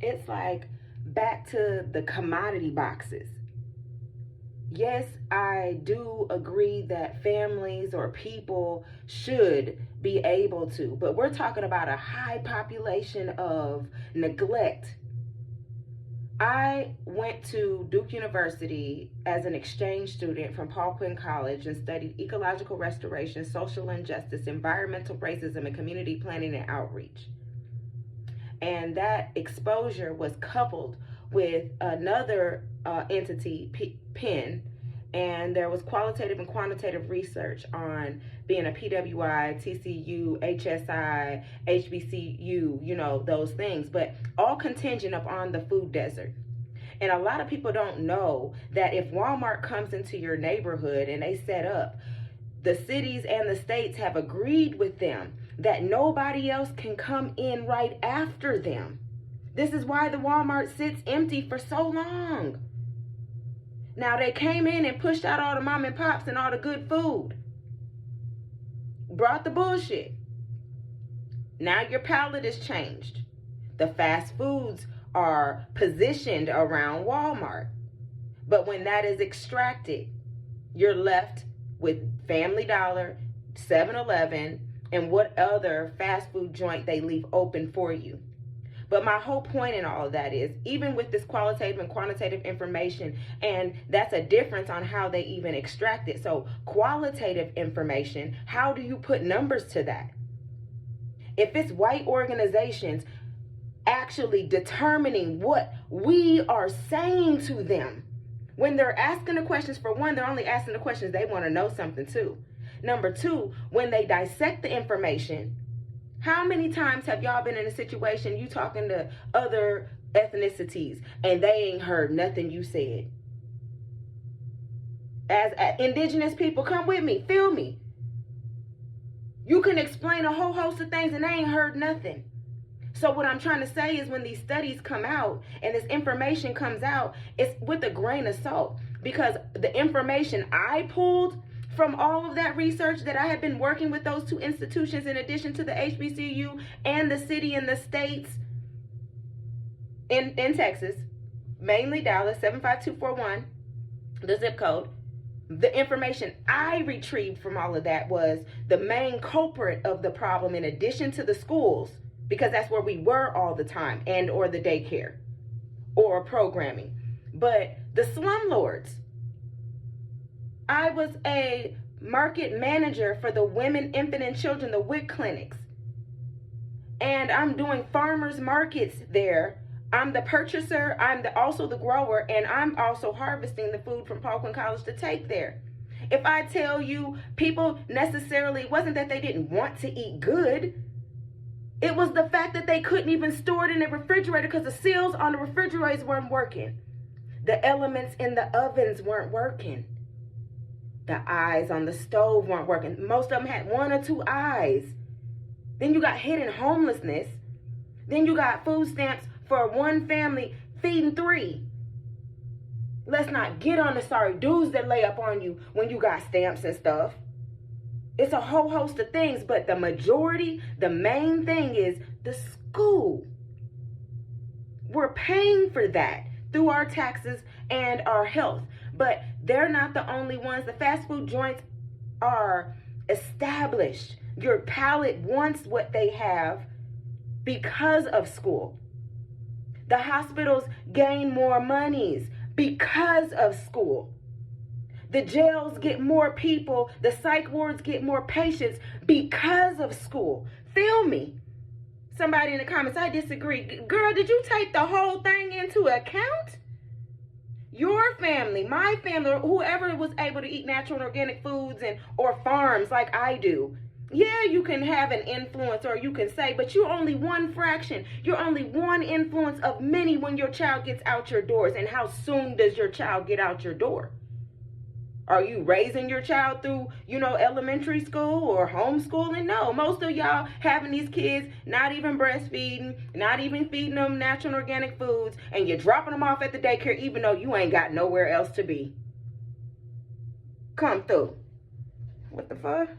It's like back to the commodity boxes. Yes, I do agree that families or people should be able to, but we're talking about a high population of neglect. I went to Duke University as an exchange student from Paul Quinn College and studied ecological restoration, social injustice, environmental racism, and community planning and outreach. And that exposure was coupled with another entity, Penn, and there was qualitative and quantitative research on being a PWI, TCU, HSI, HBCU, those things, but all contingent upon the food desert. And a lot of people don't know that if Walmart comes into your neighborhood and they set up, the cities and the states have agreed with them that nobody else can come in right after them. This is why the Walmart sits empty for so long. Now, they came in and pushed out all the mom and pops and all the good food. Brought the bullshit. Now your palate is changed. The fast foods are positioned around Walmart. But when that is extracted, you're left with Family Dollar, 7-Eleven, and what other fast food joint they leave open for you. But my whole point in all of that is, even with this qualitative and quantitative information, and that's a difference on how they even extract it. So qualitative information, how do you put numbers to that? If it's white organizations actually determining what we are saying to them, when they're asking the questions, for one, they're only asking the questions they want to know something too. Number two, when they dissect the information, how many times have y'all been in a situation you talking to other ethnicities and they ain't heard nothing you said? As indigenous people, come with me, feel me. You can explain a whole host of things and they ain't heard nothing. So what I'm trying to say is, when these studies come out and this information comes out, it's with a grain of salt, because the information I pulled from all of that research that I have been working with those two institutions, in addition to the HBCU and the city and the states in Texas, mainly Dallas, 75241, the zip code. The information I retrieved from all of that was the main culprit of the problem, in addition to the schools, because that's where we were all the time, and or the daycare or programming. But the slumlords. I was a market manager for the women, infant, and children, the WIC clinics. And I'm doing farmers markets there. I'm the purchaser, I'm also the grower, and I'm also harvesting the food from Paul Quinn College to take there. If I tell you, people necessarily, it wasn't that they didn't want to eat good. It was the fact that they couldn't even store it in the refrigerator because the seals on the refrigerators weren't working. The elements in the ovens weren't working. The eyes on the stove weren't working. Most of them had 1 or 2 eyes. Then you got hidden homelessness. Then you got food stamps for one family feeding 3. Let's not get on the sorry dudes that lay up on you when you got stamps and stuff. It's a whole host of things, but the majority, the main thing is the school. We're paying for that through our taxes and our health. But they're not the only ones. The fast food joints are established. Your palate wants what they have because of school. The hospitals gain more monies because of school. The jails get more people. The psych wards get more patients because of school. Feel me? Somebody in the comments, I disagree. Girl, did you take the whole thing into account? Your family, my family, or whoever was able to eat natural and organic foods or farms like I do. Yeah, you can have an influence, or you can say, but you're only one fraction. You're only one influence of many when your child gets out your doors. And how soon does your child get out your door? Are you raising your child through, elementary school or homeschooling? No, most of y'all having these kids not even breastfeeding, not even feeding them natural and organic foods, and you're dropping them off at the daycare even though you ain't got nowhere else to be. Come through. What the fuck?